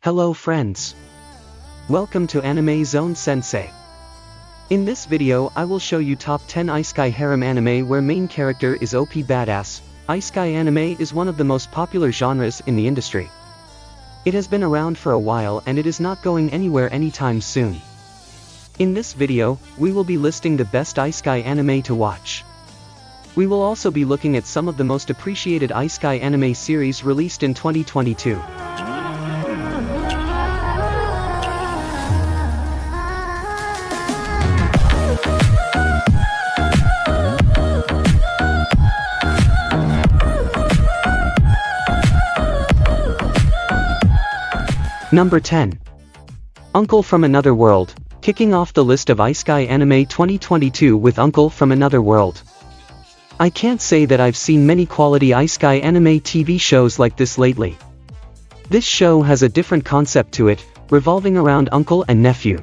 Hello friends. Welcome to Animezone Sensei. In this video I will show you top 10 Isekai Harem anime where main character is OP badass. Isekai anime is one of the most popular genres in the industry. It has been around for a while and it is not going anywhere anytime soon. In this video, we will be listing the best Isekai anime to watch. We will also be looking at some of the most appreciated Isekai anime series released in 2022. Number 10. Uncle from Another World, kicking off the list of Isekai anime 2022 with Uncle from Another World. I can't say that I've seen many quality Isekai anime TV shows like this lately. This show has a different concept to it, revolving around uncle and nephew.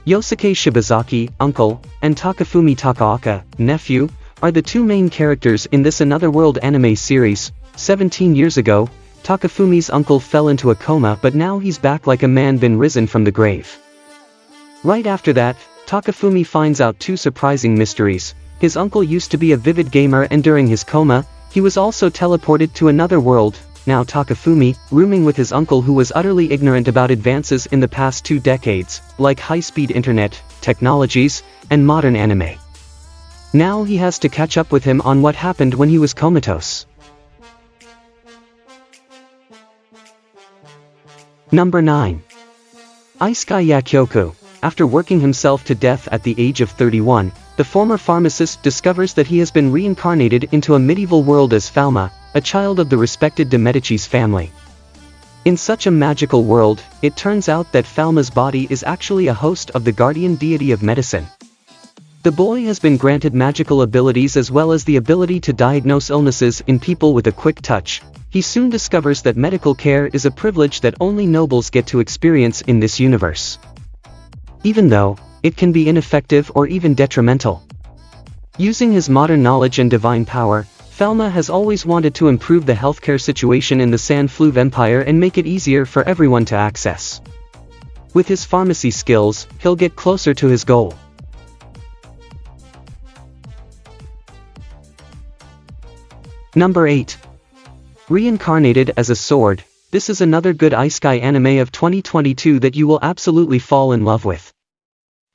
Yosuke Shibazaki, uncle, and Takafumi Takaoka, nephew, are the two main characters in this Another World anime series. 17 years ago, Takafumi's uncle fell into a coma, but now he's back like a man been risen from the grave. Right after that, Takafumi finds out two surprising mysteries. His uncle used to be a vivid gamer and during his coma, he was also teleported to another world. Now Takafumi, rooming with his uncle who was utterly ignorant about advances in the past 2 decades, like high-speed internet, technologies, and modern anime. Now he has to catch up with him on what happened when he was comatose. Number 9. Isekai Yakkyoku. After working himself to death at the age of 31, the former pharmacist discovers that he has been reincarnated into a medieval world as Falma, a child of the respected de Medicis family. In such a magical world, it turns out that Falma's body is actually a host of the guardian deity of medicine. The boy has been granted magical abilities as well as the ability to diagnose illnesses in people with a quick touch. He soon discovers that medical care is a privilege that only nobles get to experience in this universe. Even though it can be ineffective or even detrimental. Using his modern knowledge and divine power, Falma has always wanted to improve the healthcare situation in the Sanfluve Empire and make it easier for everyone to access. With his pharmacy skills, he'll get closer to his goal. Number 8. Reincarnated as a Sword. This is another good Isekai anime of 2022 that you will absolutely fall in love with.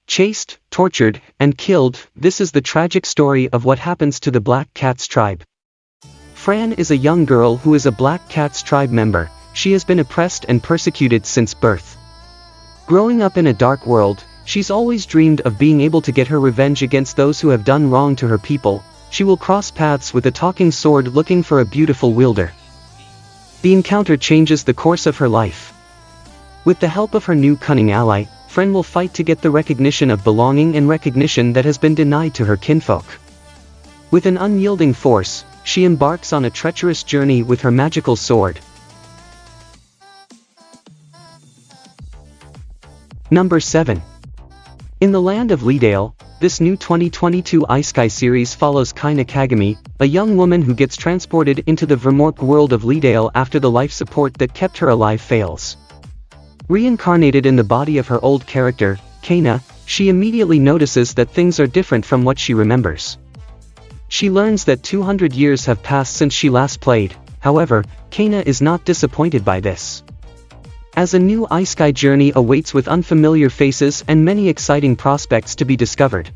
Chased, tortured, and killed, this is the tragic story of what happens to the Black Cats tribe. Fran is a young girl who is a Black Cats tribe member. She has been oppressed and persecuted since birth. Growing up in a dark world, she's always dreamed of being able to get her revenge against those who have done wrong to her people. She will cross paths with a talking sword looking for a beautiful wielder. The encounter changes the course of her life. With the help of her new cunning ally, Fran will fight to get the recognition of belonging and recognition that has been denied to her kinfolk. With an unyielding force, she embarks on a treacherous journey with her magical sword. Number 7. In the Land of Leadale, this new 2022 Isekai series follows Kai Nakagami, a young woman who gets transported into the Vermork world of Leadale after the life support that kept her alive fails. Reincarnated in the body of her old character, Kaina, she immediately notices that things are different from what she remembers. She learns that 200 years have passed since she last played. However, Kaina is not disappointed by this. As a new Isekai journey awaits with unfamiliar faces and many exciting prospects to be discovered.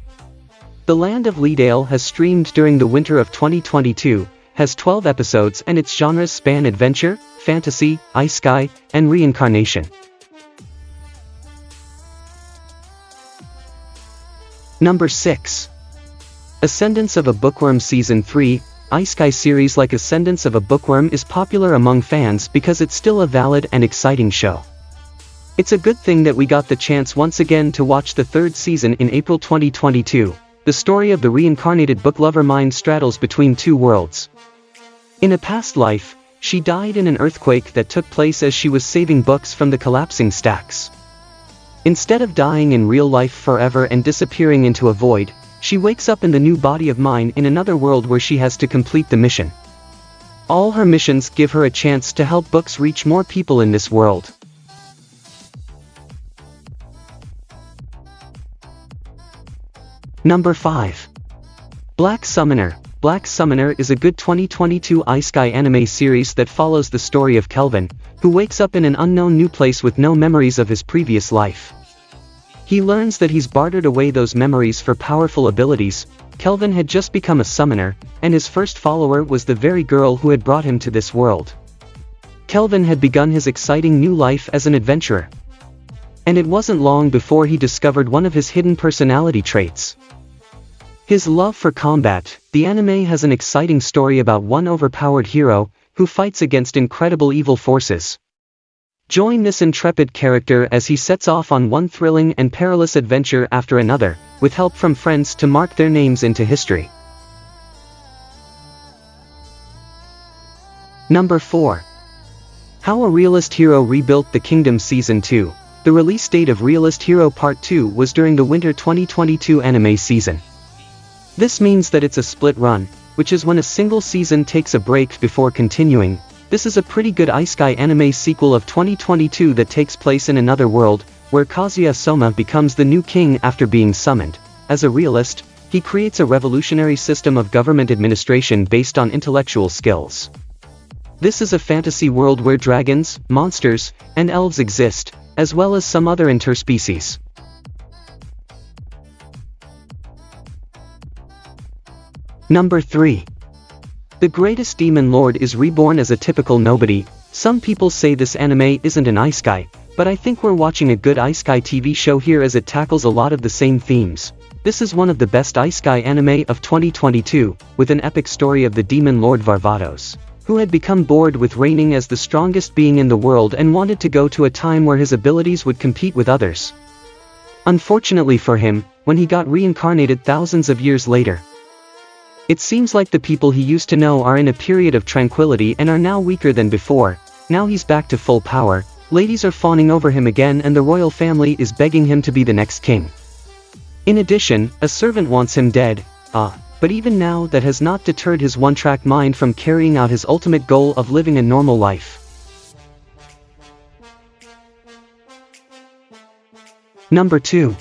The Land of Leadale has streamed during the winter of 2022, has 12 episodes and its genres span adventure, fantasy, Isekai, and reincarnation. Number 6. Ascendance of a Bookworm Season 3. Isekai series like Ascendance of a Bookworm is popular among fans because it's still a valid and exciting show. It's a good thing that we got the chance once again to watch the 3rd season in April 2022. The story of the reincarnated book lover mind straddles between two worlds. In a past life, she died in an earthquake that took place as she was saving books from the collapsing stacks. Instead of dying in real life forever and disappearing into a void, she wakes up in the new body of mine in another world where she has to complete the mission. All her missions give her a chance to help books reach more people in this world. Number 5. Black Summoner. Black Summoner is a good 2022 Isekai anime series that follows the story of Kelvin, who wakes up in an unknown new place with no memories of his previous life. He learns that he's bartered away those memories for powerful abilities. Kelvin had just become a summoner, and his first follower was the very girl who had brought him to this world. Kelvin had begun his exciting new life as an adventurer. And it wasn't long before he discovered one of his hidden personality traits. His love for combat. The anime has an exciting story about one overpowered hero, who fights against incredible evil forces. Join this intrepid character as he sets off on one thrilling and perilous adventure after another, with help from friends to mark their names into history. Number 4. How a Realist Hero Rebuilt the Kingdom Season 2. The release date of Realist Hero Part 2 was during the winter 2022 anime season. This means that it's a split run, which is when a single season takes a break before continuing. This is a pretty good Isekai anime sequel of 2022 that takes place in another world, where Kazuya Soma becomes the new king after being summoned. As a realist, he creates a revolutionary system of government administration based on intellectual skills. This is a fantasy world where dragons, monsters, and elves exist, as well as some other interspecies. Number 3. The Greatest Demon Lord is reborn as a typical nobody. Some people say this anime isn't an Isekai, but I think we're watching a good Isekai TV show here as it tackles a lot of the same themes. This is one of the best Isekai anime of 2022, with an epic story of the Demon Lord Varvatos, who had become bored with reigning as the strongest being in the world and wanted to go to a time where his abilities would compete with others. Unfortunately for him, when he got reincarnated thousands of years later, it seems like the people he used to know are in a period of tranquility and are now weaker than before. Now he's back to full power, ladies are fawning over him again and the royal family is begging him to be the next king. In addition, a servant wants him dead, but even now that has not deterred his one-track mind from carrying out his ultimate goal of living a normal life. Number 2.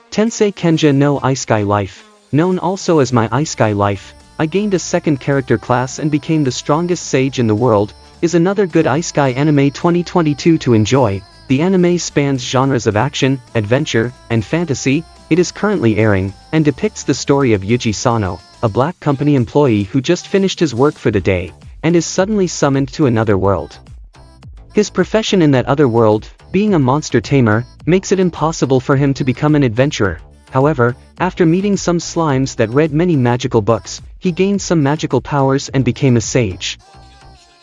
Tensei Kenja no Isekai Life. Known also as My Isekai Life, I gained a second character class and became the strongest sage in the world, is another good Isekai anime 2022 to enjoy. The anime spans genres of action, adventure, and fantasy. It is currently airing, and depicts the story of Yuji Sano, a black company employee who just finished his work for the day, and is suddenly summoned to another world. His profession in that other world, being a monster tamer, makes it impossible for him to become an adventurer. However, after meeting some slimes that read many magical books, he gained some magical powers and became a sage.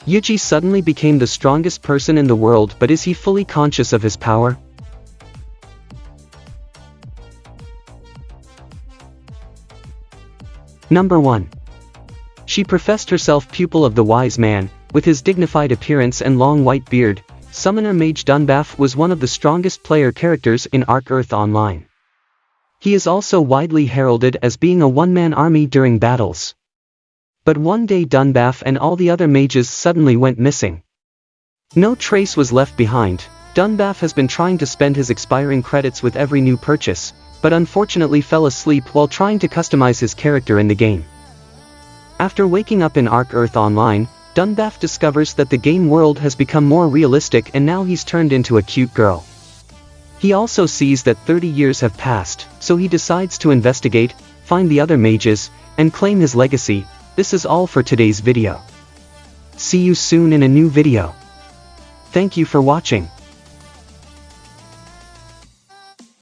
Yuji suddenly became the strongest person in the world, but is he fully conscious of his power? Number 1. She professed herself pupil of the wise man. With his dignified appearance and long white beard, Summoner Mage Dunbaff was one of the strongest player characters in Arc Earth Online. He is also widely heralded as being a one-man army during battles. But one day Dunbaff and all the other mages suddenly went missing. No trace was left behind. Dunbaff has been trying to spend his expiring credits with every new purchase, but unfortunately fell asleep while trying to customize his character in the game. After waking up in Arc Earth Online, Dunbaff discovers that the game world has become more realistic and now he's turned into a cute girl. He also sees that 30 years have passed, so he decides to investigate, find the other mages, and claim his legacy. This is all for today's video. See you soon in a new video. Thank you for watching.